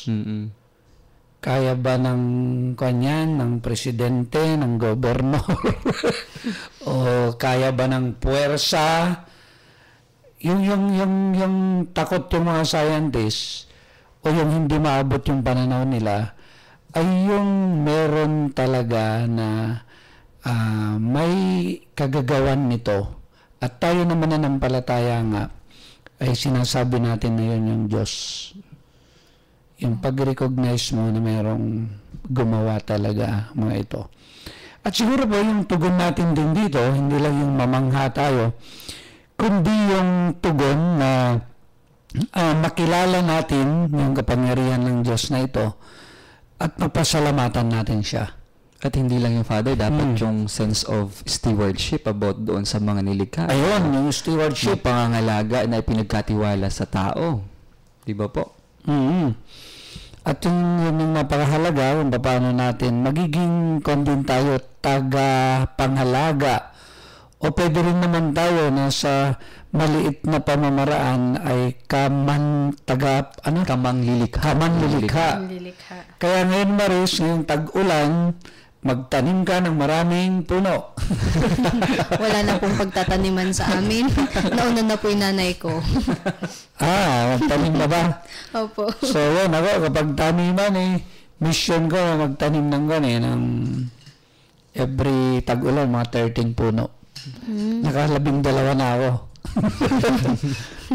Mm-mm. Kaya ba ng kanyan, ng presidente, ng gobernador? O kaya ba ng puwersa? Yung takot yung mga scientists o yung hindi maabot yung pananaw nila ay yung meron talaga na may kagagawan nito. At tayo naman na nampalataya nga ay sinasabi natin na yun yung Diyos. Yung pag-recognize mo na mayroong gumawa talaga mga ito. At siguro po yung tugon natin din dito, hindi lang yung mamangha tayo, kundi yung tugon na makilala natin yung kapangyarihan ng Diyos na ito at mapasalamatan natin siya. At hindi lang yung Father, dapat yung sense of stewardship about doon sa mga nilikha. Ayun, yung stewardship. Yung pangangalaga na ipinagkatiwala sa tao. Di ba po? At yung napakahalaga kung paano natin magiging din tayo taga-panghalaga o pwede rin naman tayo na sa maliit na pamamaraan ay kamanglilikha. Kaya ngayon Maris, ngayong tag-ulan, magtanim ka ng maraming puno. Wala na pong pagtataniman sa amin. Nauna na po yung nanay ko. Magtanim na ba? Opo. So, yun ako, kapag taniman mission ko magtanim ng ng every tag-ulan, mga 13 puno. Naka-12 na ako.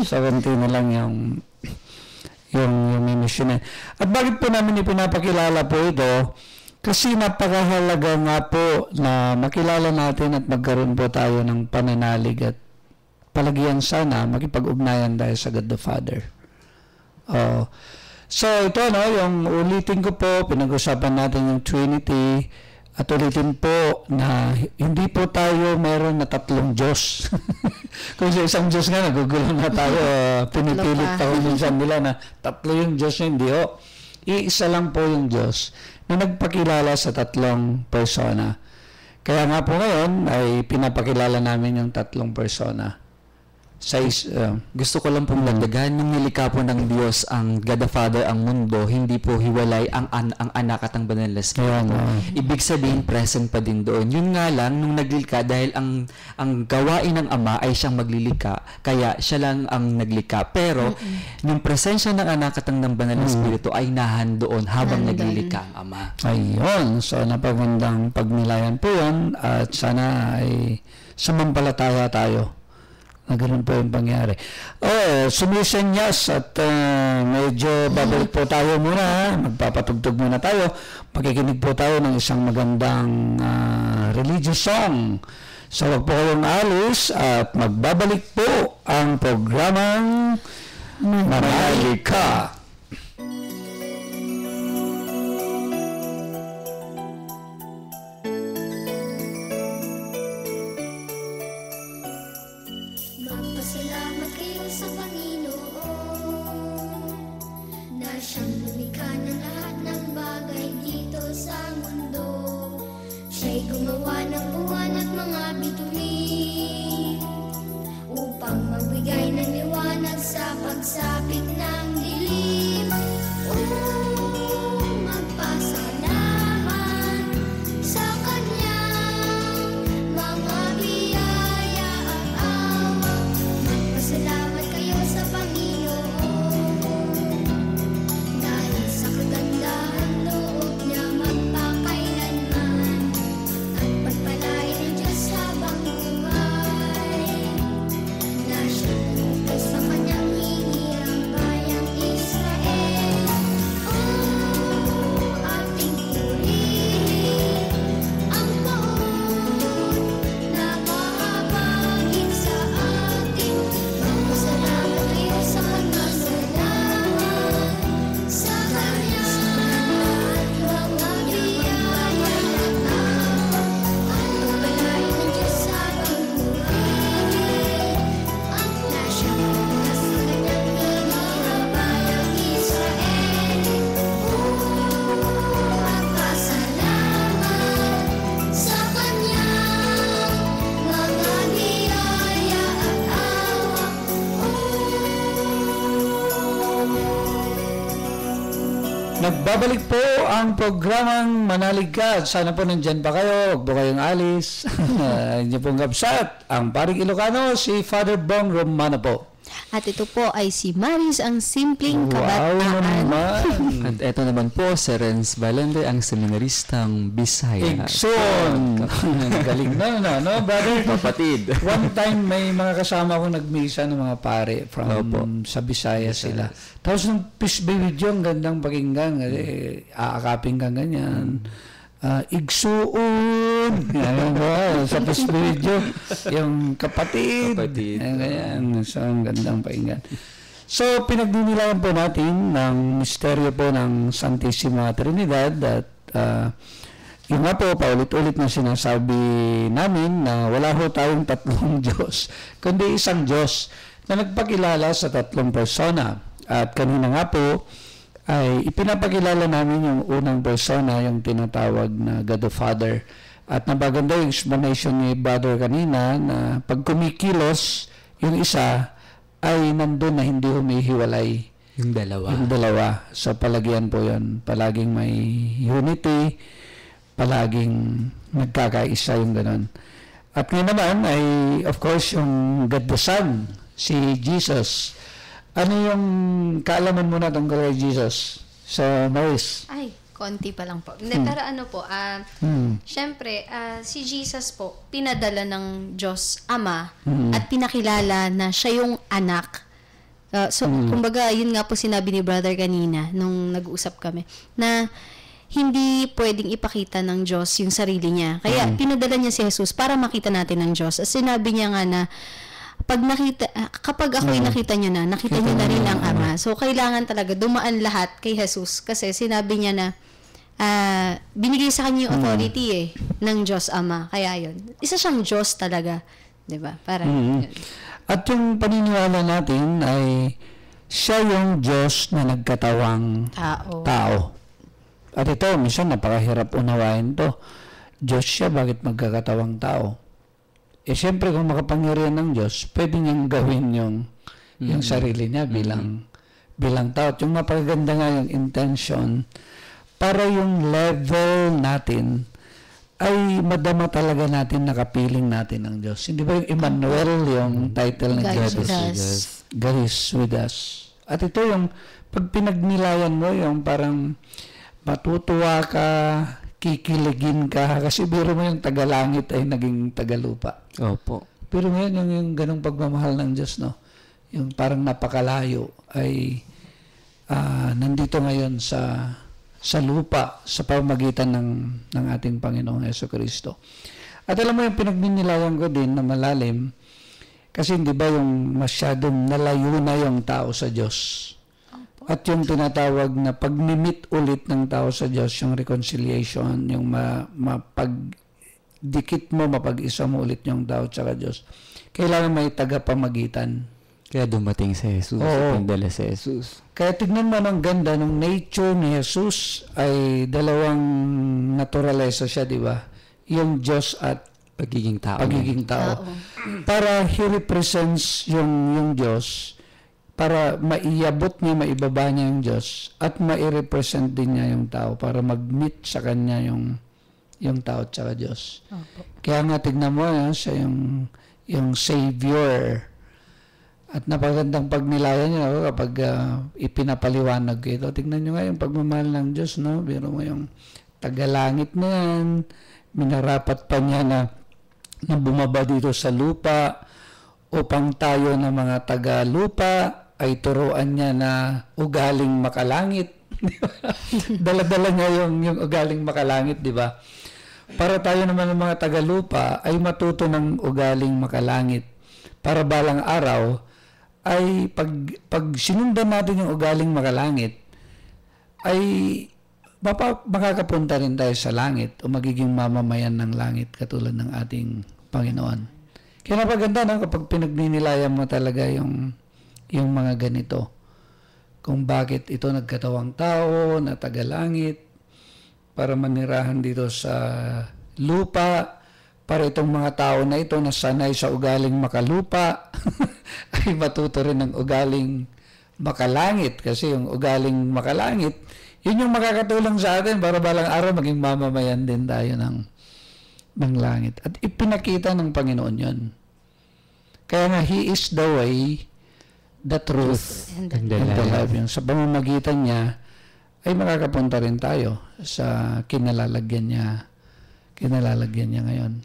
So, konti na lang yung mission. At bakit po namin ipinapakilala po ito? Kasi napakahalaga nga po na makilala natin at magkaroon po tayo ng pananalig at palagyan sana makipag-ugnayan tayo sa God the Father. So ito yung ulitin ko po, pinag-usapan natin yung Trinity at ulitin po na hindi po tayo meron na tatlong Diyos. Kung sa isang Diyos nga, nagugulo na tayo, pinipilit pa kung minsan nila na tatlo yung Diyos niya, hindi iisa lang po yung Diyos na nagpakilala sa tatlong persona. Kaya nga po ngayon ay pinapakilala namin yung tatlong persona. Gusto ko lang pong dagdagan, nung nilikha po ng Diyos ang God the Father ang mundo, hindi po hiwalay ang anak at ang banal na Espiritu. Ibig sabihin, present pa din doon. Yun nga lang, nung naglikha, dahil ang gawain ng Ama ay siyang maglilikha, kaya siya lang ang naglikha. Pero, yung presensya ng anak at ng banal na Espiritu ay nahandoon habang naglilikha ang Ama. Ayun. So, napagandang pagnilayan po yun at sana ay sumampalataya tayo. Ganun po yung pangyari. Sumisenyas at medyo babalik po tayo muna. Magpapatugtog muna tayo. Makikinig po tayo ng isang magandang religious song. So, wag po kayong alis at magbabalik po ang programang Mananalig Ka. Magpasalamat kayo sa Panginoon na siyang lumikha ng lahat ng bagay dito sa mundo. Siya'y gumawa ng buwan at mga bituin upang magbigay ng liwanag sa pagsapit ng dilim. Magpasalamat sa Kanyang mga biyaya at awa. Magpasalamat kayo sa Panginoon dahil sa kagandahan loob niya magpakailanman at pagpalain ng Diyos habang buhay na siyang sa Kanyang hihirang bayan. Nagbabalik po ang programang Manalig Ka. Sana po nandyan pa kayo. Huwag po kayong alis. Hindi pong gabsat. Ang paring Ilocano, si Father Bong Romano po. At ito po ay si Maris, ang simpleng Wow kabataan. naman. At eto naman po, si Renz Valente, ang seminaristang Bisaya. Igsoon. Galing na, no, brother? Kapatid. One time, may mga kasama ko nagmisa ng mga pare from sa Bisaya sila. Tapos nung peace be with you, ang gandang pakinggan. Kasi aakapin ka ganyan. Igsuon. Yan ba? Sa peace be with you. Yung kapatid. Ganyan. So, ang gandang pakinggan. So, pinagdinilayan po natin ng misteryo po ng Santissima Trinidad at yun nga po, paulit-ulit na sinasabi namin na wala ho tayong tatlong Diyos, kundi isang Diyos na nagpakilala sa tatlong persona. At kanina nga po, ay ipinapakilala namin yung unang persona, yung tinatawag na God the Father. At napaganda yung explanation ni Brother kanina na pag kumikilos, yung isa ay nandun na hindi humihiwalay. Yung dalawa. Yung dalawa. So, palagyan po yun. Palaging may unity, palaging nagkakaisa yung ganun. At ngayon naman ay, of course, yung God the Son, si Jesus. Ano yung kaalaman mo na tungkol kay Jesus? Sa Maris? Ay, konti pa lang po. Hindi, pero ano po, syempre, si Jesus po, pinadala ng Diyos Ama at pinakilala na siya yung anak. Kumbaga, yun nga po sinabi ni Brother kanina nung nag-uusap kami, na hindi pwedeng ipakita ng Diyos yung sarili niya. Kaya pinadala niya si Jesus para makita natin ng Diyos. At sinabi niya nga na kapag ako'y nakita niyo na, nakita niyo na rin ang Ama. So, kailangan talaga dumaan lahat kay Jesus kasi sinabi niya na binigay sa kanya yung authority ng Diyos Ama. Kaya yun. Isa siyang Diyos talaga. Diba? Yun. At yung paniniwala natin ay siya yung Diyos na nagkatawang tao. At ito, minsan napakahirap unawain to. Diyos siya, bakit magkakatawang tao? Siyempre kung makapangyarihan ng Diyos, pwede niyang gawin yung sarili niya bilang tao. At yung mapaganda nga yung intention, para yung level natin ay madama talaga natin, nakapiling natin ng Diyos. Hindi ba yung Emmanuel, yung title ng God Diyos? is with us. God is with us. At ito yung, pag pinagnilayan mo, yung parang matutuwa ka, kikiligin ka, kasi biro mo yung tagalangit ay naging tagalupa. Opo. Pero ngayon, yung ganong pagmamahal ng Diyos, no? Yung parang napakalayo ay nandito ngayon sa lupa sa pamamagitan ng ating Panginoong Jesucristo. At alam mo yung pinagminilayan ko din na malalim, kasi hindi ba yung masyadong nalayo na yung tao sa Diyos? At yung tinatawag na pag-meet ulit ng tao sa Diyos, yung reconciliation, yung mapagdikit mo, mapag-isa mo ulit yung tao sa Diyos, kailangan may tagapamagitan. Kaya dumating si Jesus. Pindala si Jesus. Kaya tignan mo ang ganda ng nature ni Jesus ay dalawang naturalesa siya, di ba? Yung Diyos at Pagiging tao. Para he represents yung Diyos, para maiabot niya, maibaba niya yung Diyos, at mai-represent din niya yung tao para mag-meet sa kanya yung tao at saka Diyos. Kaya nga tignan mo, siya yung Savior. At napagandang pagnilayan niya kapag ipinapaliwanag ko ito. Tignan nyo nga yung pagmamahal ng Diyos, no? Biro mo yung tagalangit na yan, minarapat pa niya na bumaba dito sa lupa upang tayo na mga taga-lupa ay turuan niya na ugaling makalangit. Dala-dala niya yung ugaling makalangit, di ba? Para tayo naman ng mga taga-lupa ay matuto ng ugaling makalangit. Para balang araw ay pag sinundan natin yung ugaling makalangit, ay makakapunta rin tayo sa langit o magiging mamamayan ng langit katulad ng ating Panginoon. Kaya napaganda na kapag pinagninilayan mo talaga yung mga ganito. Kung bakit ito nagkatawang tao na tagalangit para manirahan dito sa lupa, para itong mga tao na ito na sanay sa ugaling makalupa ay matuto rin ng ugaling makalangit. Kasi yung ugaling makalangit, Yun yung makakatulong sa atin para balang araw maging mamamayan din tayo ng langit. At ipinakita ng Panginoon yun. Kaya nga, He is the way, the truth, And and the life. Yung sa pamamagitan niya, ay makakapunta rin tayo sa kinalalagyan niya ngayon.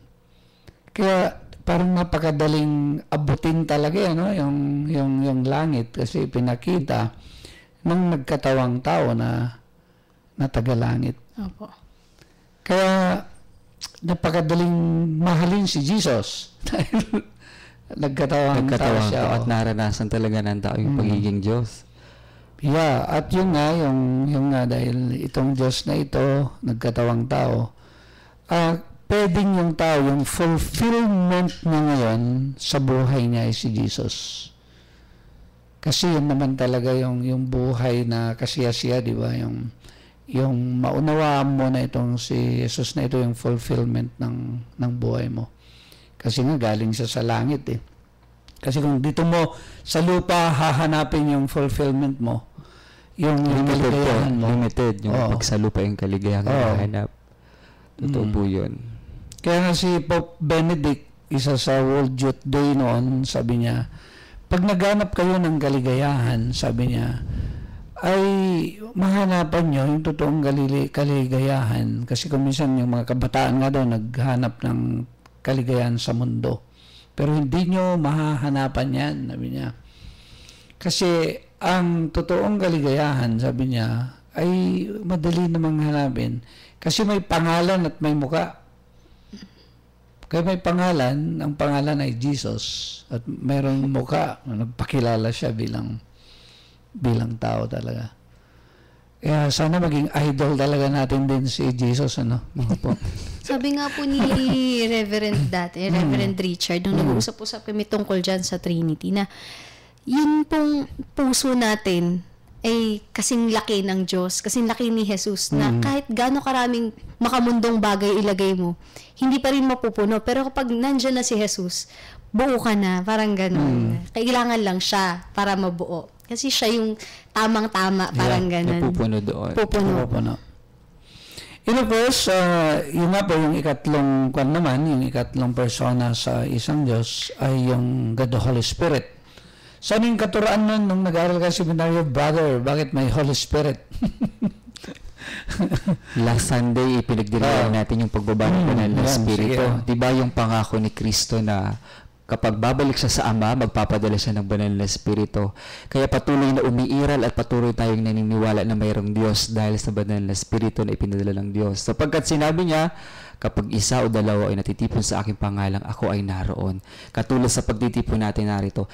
Kaya parang napakadaling abutin talaga yung langit kasi pinakita ng nagkatawang tao na taga-langit. Opo. Kaya napakadaling mahalin si Jesus dahil nagkatawang tao siya. At naranasan talaga ng tao yung pagiging Diyos. Yeah, at yun nga dahil itong Diyos na ito, nagkatawang tao, pwedeng yung tao, yung fulfillment niya ngayon sa buhay niya ay si Jesus. Kasi yun naman talaga yung buhay na kasiya-siya, di ba? Yung maunawaan mo na itong si Jesus na ito yung fulfillment ng buhay mo. Kasi nga galing siya sa langit eh. Kasi kung dito mo sa lupa hahanapin yung fulfillment mo, yung kaligayahan mo. Limited. Yung pag sa lupa yung kaligayahan hahanap. Totoo po yun. Kaya nga si Pope Benedict, isa sa World Youth Day noon, sabi niya, pag naghanap kayo ng kaligayahan, sabi niya, ay mahanapan nyo yung totoong kaligayahan. Kasi kung minsan yung mga kabataan nga daw naghanap ng kaligayahan sa mundo. Pero hindi nyo mahahanapan yan, sabi niya. Kasi ang totoong kaligayahan, sabi niya, ay madali namang hanapin. Kasi may pangalan at may muka. Kaya may pangalan, ang pangalan ay Jesus. At mayroong muka, nagpakilala siya bilang tao talaga. Kaya sana maging idol talaga natin din si Jesus, ano? Sabi nga po ni Reverend Richard, nung nag-usap-usap kami tungkol dyan sa Trinity, na yun pong puso natin ay kasing laki ng Diyos, kasing laki ni Jesus, na kahit gaano karaming makamundong bagay ilagay mo, hindi pa rin mapupuno. Pero kapag nandyan na si Jesus, buo ka na, parang gano'n. Kailangan lang siya para mabuo. Kasi siya yung tamang-tama, parang gano'n. Napupuno doon. Pupuno. And of course, yun nga po, yung ikatlong persona sa isang Diyos ay yung God the Holy Spirit. Saan yung katuroan nun nung nag-aaral ka sa seminaryo, brother? Bakit may Holy Spirit? Last Sunday, pinagdiriwang natin yung pagbaba ng banal na Espiritu. Diba yung pangako ni Kristo na kapag babalik siya sa Ama, magpapadala siya ng banal na Espiritu. Kaya patuloy na umiiral at patuloy tayong naniniwala na mayroong Diyos dahil sa banal na Espiritu na ipinadala ng Diyos. Sapagkat sinabi niya, kapag isa o dalawa ay natitipon sa aking pangalang, ako ay naroon. Katulad sa pagtitipon natin narito.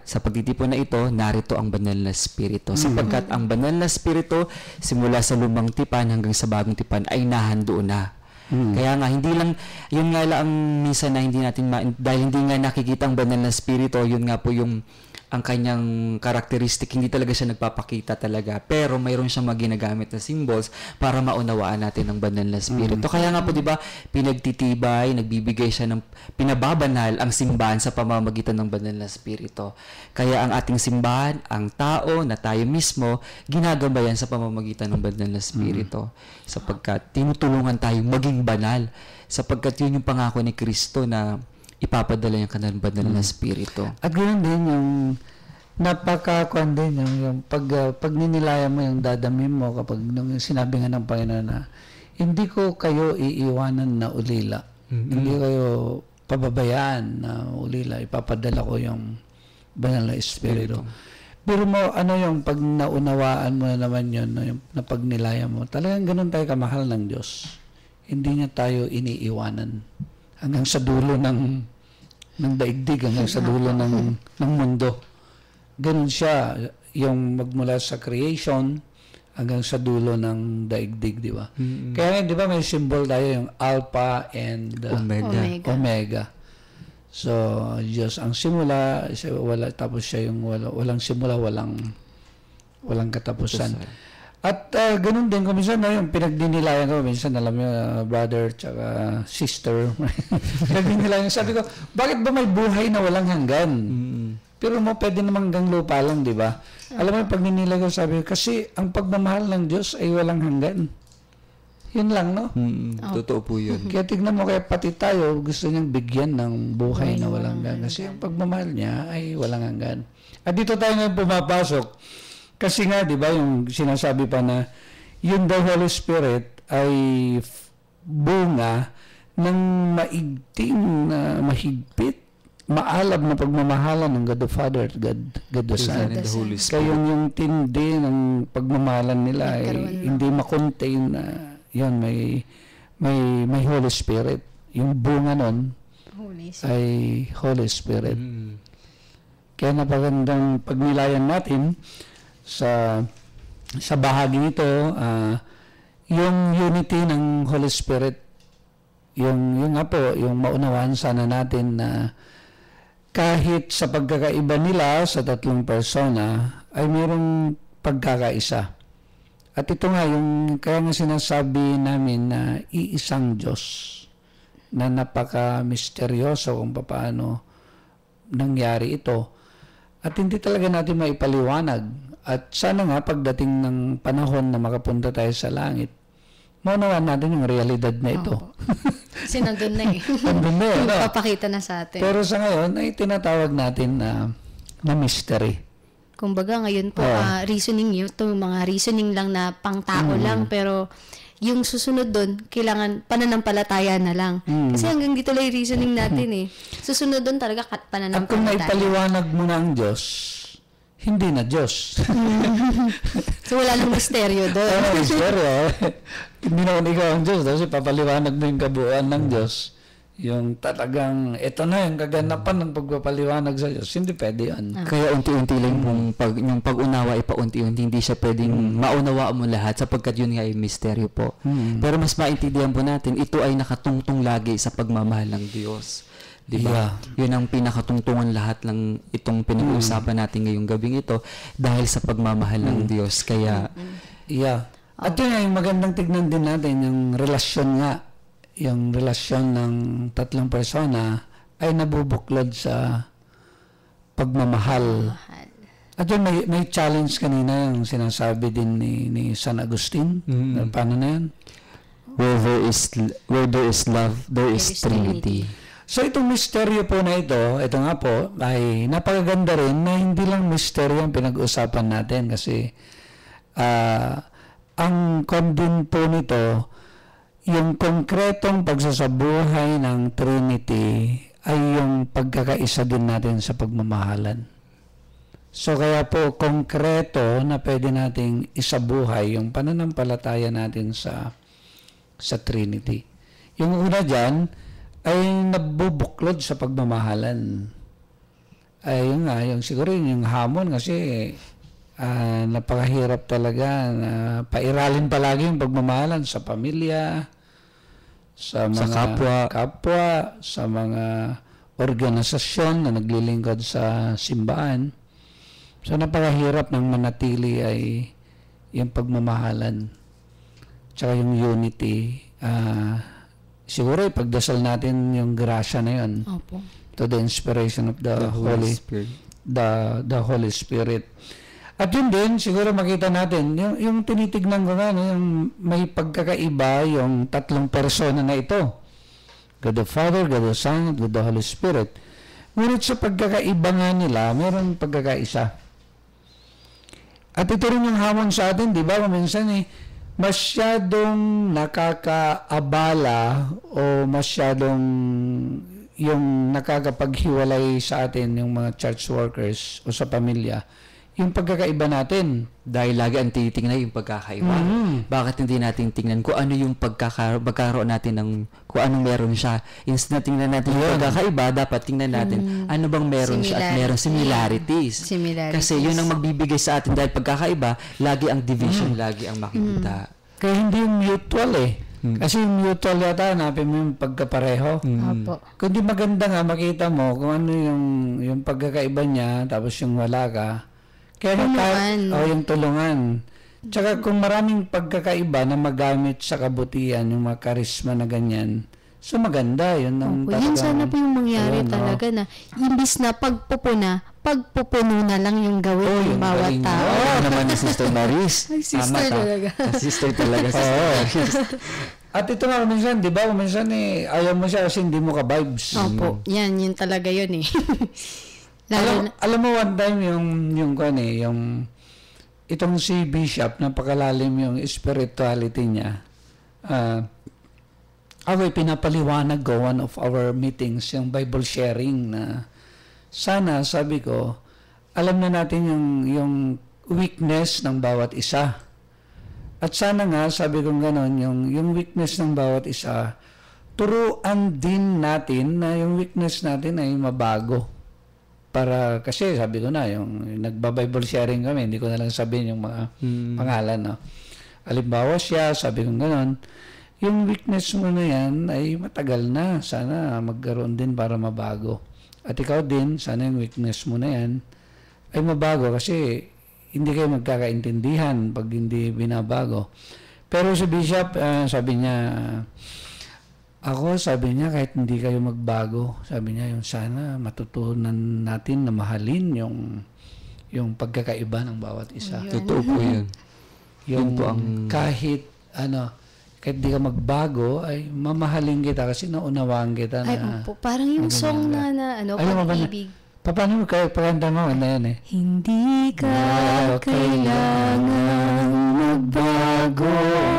Sa pagtitipon na ito, narito ang banal na Espiritu. Sapagkat ang banal na Espiritu, simula sa lumang tipan hanggang sa bagong tipan, ay nahandoon na. Kaya nga, hindi lang, yun nga lang minsan na hindi natin, dahil hindi nga nakikita ang banal na Espiritu, yun nga po yung ang kanyang karakteristik, hindi talaga siya nagpapakita talaga. Pero mayroon siyang mga ginagamit na symbols para maunawaan natin ang banal na Espiritu. Kaya nga po, di ba, pinagtitibay, nagbibigay siya ng, pinababanal ang simbahan sa pamamagitan ng banal na Espiritu. Kaya ang ating simbahan, ang tao na tayo mismo, ginagabayan sa pamamagitan ng banal na Espiritu. Sapagkat tinutulungan tayong maging banal. Sapagkat yun yung pangako ni Kristo na ipapadala yung kanilang banal na Espiritu. At ganoon din yung napakakuan din yung pag ninilayan mo yung dadamin mo kapag nung sinabi nga ng Panginoon na hindi ko kayo iiwanan na ulila. Hindi kayo pababayaan na ulila. Ipapadala ko yung banal na Espiritu. Pero mo, ano yung pag naunawaan mo na naman yun, yung na pag nilayan mo, talagang ganun tayo kamahal ng Diyos. Hindi niya tayo iniiwanan hanggang sa dulo ng daigdig, hanggang sa dulo ng mundo. Ganun siya, yung magmula sa creation hanggang sa dulo ng daigdig, di ba? Kaya di ba may symbol tayo, yung Alpha and Omega. So, Diyos ang simula, tapos siya yung walang simula, walang katapusan. At ganun din, kung minsan yung pinagdinilayan ko, minsan alam mo, brother tsaka sister, pinagdinilayan, sabi ko, bakit ba may buhay na walang hanggan? Pero mo pwede naman hanggang lupa lang, di ba? Alam mo, pag ninilagaw, sabi ko, kasi ang pagmamahal ng Diyos ay walang hanggan. Yun lang, no? Totoo po yun. Kaya tignan mo, kaya pati tayo, gusto niyang bigyan ng buhay na walang hanggan. Kasi ang pagmamahal niya ay walang hanggan. At dito tayo ngayon pumapasok. Kasi nga, di ba, yung sinasabi pa na, yung the Holy Spirit ay bunga ng maigting na mahigpit, maalab na pagmamahalan ng God the Father at God the Son. And the Holy Kaya Spirit. yung tindi ng pagmamahalan nila ay hindi makontain na yan, may Holy Spirit. Yung bunga nun Holy Spirit. ay Holy Spirit. Kaya napagandang pagnilayan natin sa bahagi nito, yung unity ng Holy Spirit, yung nga po, yung maunawaan sana natin na kahit sa pagkakaiba nila sa tatlong persona, ay mayroong pagkakaisa. At ito nga, yung kaya nga sinasabi namin na iisang Diyos na napaka-misteryoso kung paano nangyari ito. At hindi talaga natin maipaliwanag. At sana nga pagdating ng panahon na makapunta tayo sa langit, maunawaan natin yung realidad na ito. Kasi nandun na eh. Nandun na eh, no? Papakita na sa atin. Pero sa ngayon ay tinatawag natin na mystery. Kumbaga ngayon po, reasoning yun, ito mga reasoning lang na pang-tao lang, pero yung susunod doon, kailangan pananampalataya na lang. Kasi hanggang dito lang yung reasoning natin eh. Susunod doon talaga At kung pananampalataya. naipaliwanag mo na ang Diyos, hindi na Diyos. So wala nang misteryo doon. Misteryo. Hindi naman ikaw ang Diyos. Kasi papaliwanag mo yung kabuuan ng Diyos. Yung talagang, ito na yung kaganapan ng pagpapaliwanag sa Diyos. Hindi pwede yan. Kaya unti-unti lang yung pag-unawa ay paunti-unti, hindi siya pwedeng maunawa mo lahat sapagkat yun nga ay misteryo po. Pero mas maintindihan po natin, ito ay nakatungtong lagi sa pagmamahal ng Diyos. Diba? Yun ang pinakatungtungan lahat ng itong pinag-uusapan natin ngayong gabing ito dahil sa pagmamahal ng Diyos. Kaya, At yun nga, yung magandang tignan din natin, yung relasyon nga, yung relasyon ng tatlong persona ay nabubuklod sa pagmamahal. At yun, may challenge kanina yung sinasabi din ni San Agustin. Paano na yan? where there is love, there is Trinity. So itong misteryo po na ito nga po, ay napakaganda rin na hindi lang misteryo ang pinag-usapan natin kasi ang kondin po nito, yung konkretong pagsasabuhay ng Trinity ay yung pagkakaisa din natin sa pagmamahalan. So kaya po konkreto na pwede nating isabuhay yung pananampalataya natin sa Trinity. Yung una dyan ay nabubuklod sa pagmamahalan. Ay yun nga, yung siguro yung hamon kasi napakahirap talaga na pairalin palagi yung pagmamahalan sa pamilya, sa mga kapwa, sa mga organisasyon na naglilingkod sa simbahan. So napakahirap ng manatili ay yung pagmamahalan tsaka yung unity. Siguro ipagdasal natin yung grasya na yun. Opo. To the inspiration of the Holy Spirit. The Holy Spirit. At yun din, siguro makita natin, yung tinitignan ko nga, yung may pagkakaiba yung tatlong persona na ito. God the Father, God the Son, God the Holy Spirit. Ngunit sa pagkakaiba nga nila, mayroong pagkakaisa. At ito rin yung hamon sa atin, di ba? Minsan masyadong nakakaabala o masyadong yung nakakapaghiwalay sa atin yung mga church workers o sa pamilya, yung pagkakaiba natin. Dahil lagi ang tinitingnan yung pagkakaiba. Bakit hindi natin tingnan kung ano yung pagkakaroon natin ng kung anong meron siya. Instead na tingnan natin yung pagkakaiba, dapat tingnan natin ano bang meron siya at meron similarities. Kasi yun ang magbibigay sa atin dahil pagkakaiba, lagi ang division, lagi ang makikita. Kaya hindi yung mutual Kasi yung mutual yata, hanapin mo yung pagkapareho. Opo. Kundi maganda nga makita mo kung ano yung pagkakaiba niya, tapos yung wala ka. Kaya yung tulungan. Tsaka kung maraming pagkakaiba na magamit sa kabutihan, yung mga karisma na ganyan, So maganda yun. Opo, yun sana po yung mangyari Ayun, talaga na imbis na pagpupuno na lang yung gawin ng bawat galing tao. mo. Oo naman ni Sister Maris. Ay, sister Tama ka. talaga. Sister talaga. Oo. At ito nga, minsan, di ba, minsan ayaw mo siya kasi hindi mo ka-vibes. Opo, yun talaga yun eh. Lalo na, Alam mo, one time yung itong si Bishop, napakalalim yung spirituality niya. Ako'y pinapaliwanag ko one of our meetings, yung Bible sharing na sana, sabi ko, alam na natin yung weakness ng bawat isa. At sana nga, sabi ko gano'n, yung weakness ng bawat isa, turuan din natin na yung weakness natin ay mabago. Para, kasi sabi ko na, yung nagba-Bible sharing kami, hindi ko na lang sabihin yung mga pangalan. No? Halimbawa siya, sabi ko gano'n, yung weakness mo na yan ay matagal na. Sana magkaroon din para mabago. At ikaw din, sana yung weakness mo na yan ay mabago kasi hindi kayo magkakaintindihan pag hindi binabago. Pero si Bishop, sabi niya, kahit hindi kayo magbago, sabi niya, yung sana matutunan natin na mahalin yung pagkakaiba ng bawat isa. Totoo po yun. Yung po kahit di ka magbago, ay mamahalin kita kasi naunawaan kita na. ay, opo, parang yung song na pag-ibig. Paano mo kayo pakanta mo? Ano yan eh? Hindi ka kailangan magbago.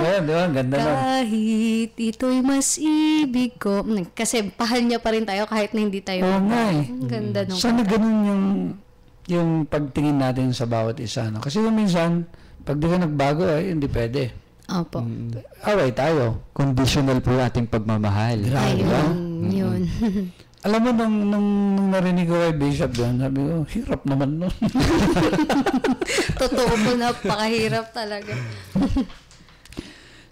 Ayan, di ba? Ang ganda nun. Kahit ito'y mas ibig ko. Kasi pahal niya pa rin tayo kahit na hindi tayo. Oo nga eh. Ang ganda nung Sana ganun yung pagtingin natin sa bawat isa. No? Kasi yung minsan, pag di ka nagbago, ay hindi pwede. Opo. Away tayo. Conditional po ating pagmamahal. Ayun, yun. Alam mo, nung narinig ko kay Bishop doon, sabi ko, hirap naman nun. Totoo po, napakahirap talaga.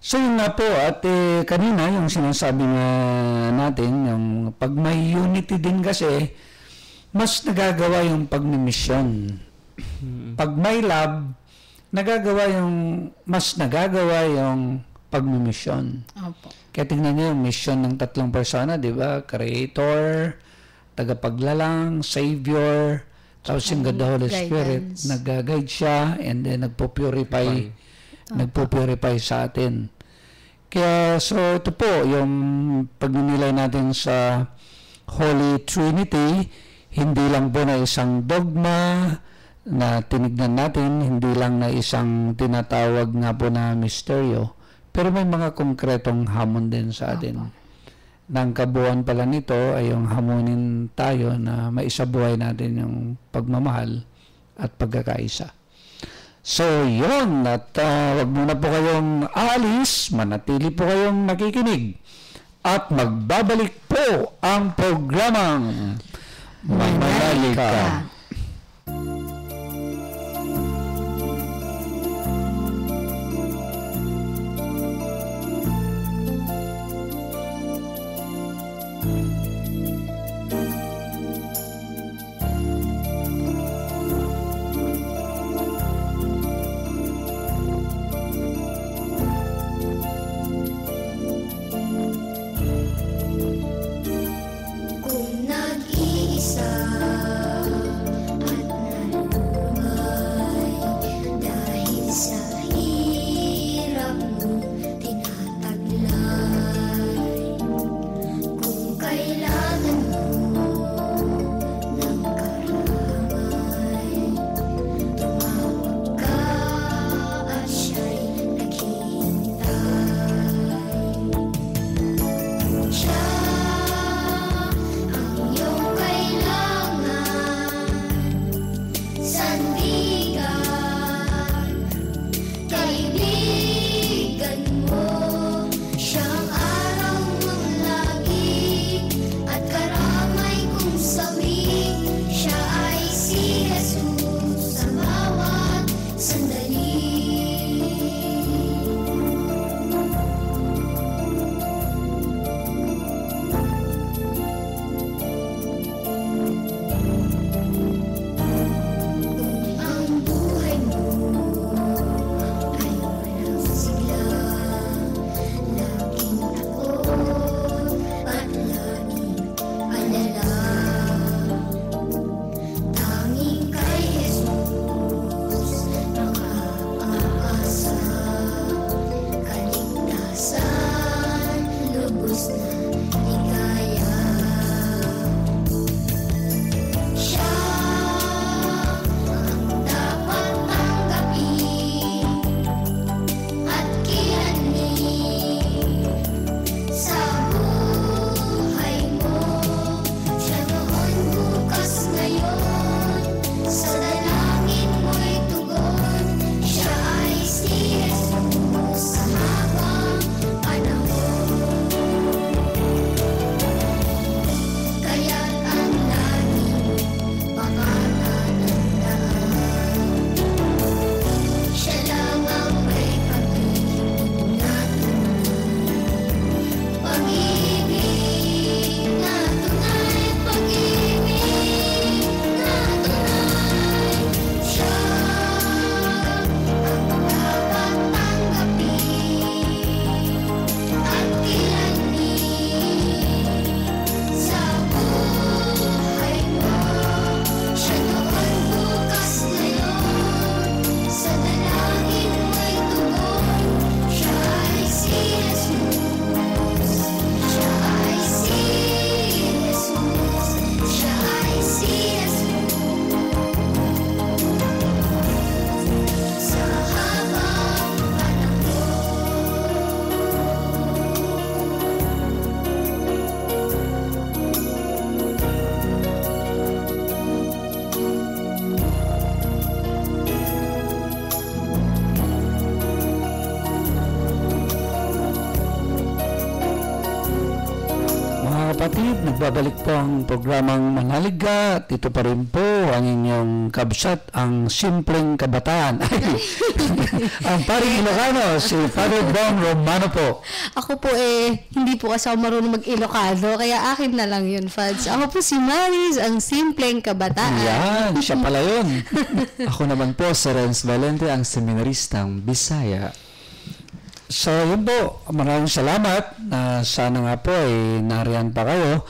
So yun nga po, at kanina yung sinasabi nga natin, yung pag may unity din kasi, mas nagagawa yung pagmimisyon. Pag may love, mas nagagawa yung pagmimisyon. Opo. Kaya tingnan niyo yung mission ng tatlong persona, di ba? Creator, tagapaglalang, Savior, tapos yung God the Holy Spirit, nag-guide siya, and then nagpo-purify sa atin. Kaya, so ito po, yung pagninilay natin sa Holy Trinity, hindi lang po na isang dogma na tinignan natin, hindi lang na isang tinatawag nga po na misteryo, pero may mga konkretong hamon din sa atin. Nang kabuuan pala nito ay yung hamonin tayo na maisabuhay natin yung pagmamahal at pagkakaisa. So, yun. At wag muna po kayong aalis, manatili po kayong nakikinig. At magbabalik po ang programang Mananalig Ka. Kung nag-iisa at kapatid, nagbabalik po ang programang Manalig Ka at ito pa rin po ang inyong kabsat, ang simpleng kabataan. Ang paring Ilocano, si Father Bong Romano po. Ako po hindi po kasi ako marunong mag-Ilocano, kaya akin na lang yun, Fads. Ako po si Maris, ang simpleng kabataan. Yan, siya pala yun. Ako naman po, si Renz Valente, ang seminaristang Bisaya. So, yun po. Maraming salamat. Sana nga po ay nariyan pa kayo.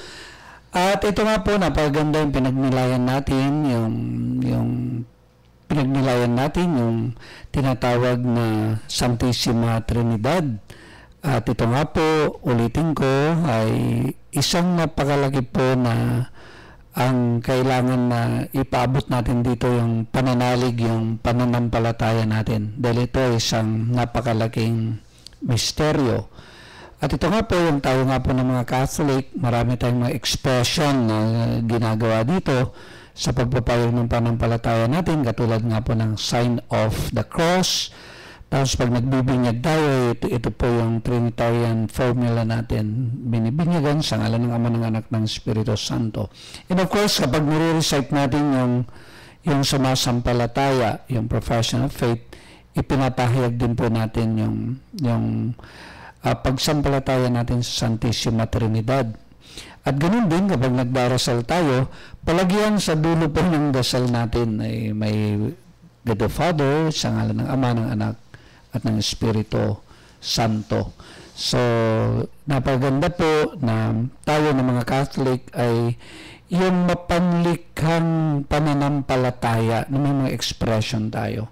At ito nga po, napaganda yung pinagnilayan natin, yung pinagnilayan natin, yung tinatawag na Santissima Trinidad. At ito nga po, ulitin ko, ay isang napakalaki po na ang kailangan na ipaabot natin dito yung pananalig, yung pananampalataya natin. Dahil ito ay isang napakalaking misteryo. At ito nga po, yung tayo nga po ng mga Catholic, marami tayong mga expression na ginagawa dito sa pagpapayag ng panampalataya natin, katulad nga po ng sign of the cross. Tapos pag nagbibinyag tayo, ito po yung Trinitarian formula natin, binibinyagan sa ngalan ng Ama, ng Anak, ng Espiritu Santo. And of course, kapag nire-recite natin yung sumasampalataya, yung profession of faith, ipinapahayag din po natin yung pagsampalataya natin sa Santissima Trinidad. At ganoon din kapag nagdarasal tayo, palagian sa dulo po ng dasal natin ay may God the Father, sa ngalan ng Ama, ng Anak, at ng Espiritu Santo. So, napaganda po na tayo ng mga Catholic ay yung mapanlikhang pananampalataya na may mga expression tayo.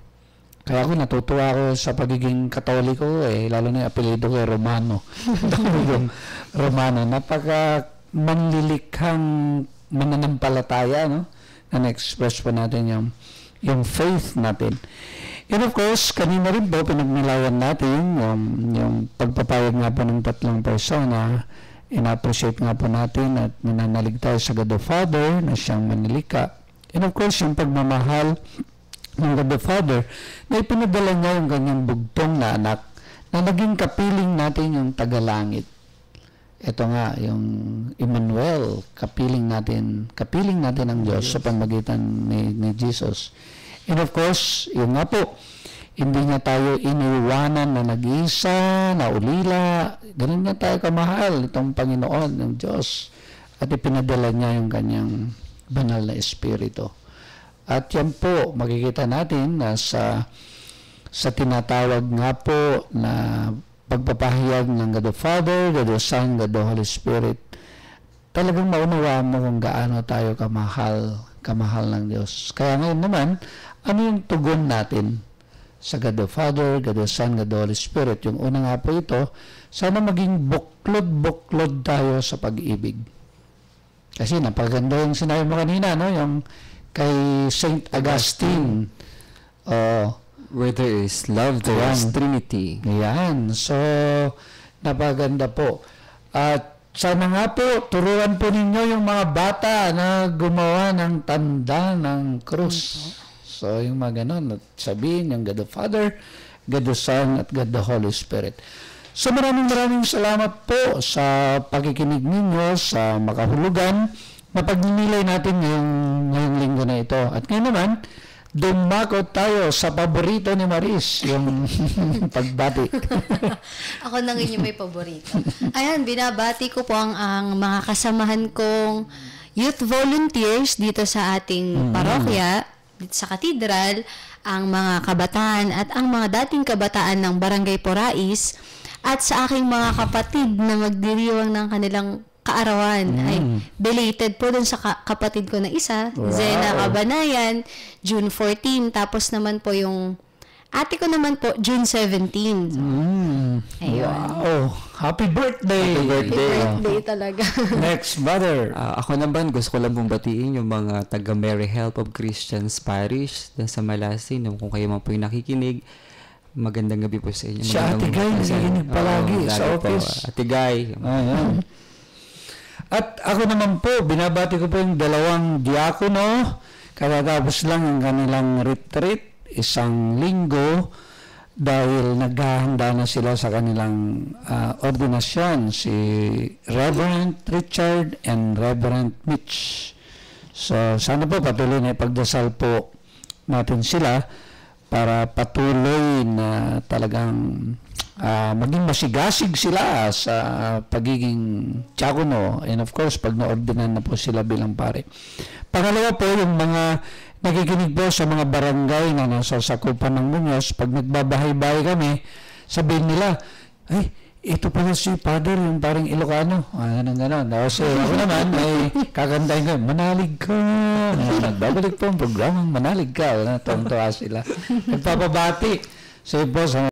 Kaya ako natutuwa ako sa pagiging Katoliko, lalo na yung apelido ko, Romano. Romano, napaka manlilikhang mananampalataya, no? Na na-express po natin yung faith natin. And of course, kanina rin po, pinagnilayan natin yung pagpapayag nga po ng tatlong persona. In-appreciate nga po natin at minanalig tayo sa God the Father na siyang manlilika. And of course, yung pagmamahal ng God the Father na ipinadala niya yung kanyang bugtong na anak na naging kapiling natin yung tagalangit. Ito nga, yung Emmanuel, kapiling natin ang Diyos sa pamagitan ni Jesus. And of course, yung nga po, hindi niya tayo iniwanan na nag-iisa, na ulila. Ganun niya tayo kamahal, itong Panginoon, ng Diyos. At ipinadala niya yung kanyang banal na Espiritu. At yan po, makikita natin na sa tinatawag nga po na pagpapahayag ng God the Father, God the Son, God the Holy Spirit, talagang maunawaan mo kung gaano tayo kamahal ng Diyos. Kaya ngayon naman, ano yung tugon natin sa God the Father, God the Son, God the Holy Spirit? Yung una nga po ito, sana maging buklod-buklod tayo sa pag-ibig. Kasi napaganda yung sinabi mo kanina, no? Yung kay Saint Augustine. Where there is love, there is Trinity. Yan. So, napaganda po. At sana nga po, turuan po ninyo yung mga bata na gumawa ng tanda ng krus. So, yung mga ganun, at sabihin yung God the Father, God the Son, at God the Holy Spirit. So, maraming salamat po sa pakikinig ninyo sa makahulugan na pagninilay natin ngayong linggo na ito. At ngayon naman, dumako tayo sa paborito ni Maris, yung pagbati. Ako na ngayon yung may paborito. Ayan, binabati ko po ang mga kasamahan kong youth volunteers dito sa ating parokya, dito sa katedral, ang mga kabataan at ang mga dating kabataan ng Barangay Porais, at sa aking mga kapatid na magdiriwang ng kanilang kaarawan. Ay belated po dun sa kapatid ko na isa, Zena Cabanayan, June 14. Tapos naman po yung ate ko naman po, June 17. So, ayun. Wow! Happy birthday! Happy birthday talaga. Next, brother. Ako naman, gusto ko lang pong batiin yung mga taga Mary Help of Christians Parish sa Malasin. Kung kayo man po yung nakikinig, magandang gabi po sa inyo. Si Ate Guy, nakikinig palagi sa office. Ate Guy. Ayan. At ako naman po, binabati ko po yung dalawang diakono. Katatapos lang ang kanilang retreat, isang linggo. dahil naghahanda na sila sa kanilang ordinasyon, si Reverend Richard and Reverend Mitch. So, sana po patuloy na ipagdasal po natin sila para patuloy na talagang maging masigasig sila sa pagiging diakono, and of course, pag na-ordinan na po sila bilang pare. Pangalawa po, yung mga nakikinig po sa mga barangay na nasa sakupan ng Muñoz, pag nagbabahay-bahay kami, sabihin nila, ay, ito pala si Father, yung parang Ilocano. Ganon. Kasi ako naman, ay kakantahin ko, manalig ka. Nagbabalik po ang programang manalig ka. Tuwang-tuwa sila. Nagpapabati. So, po, sa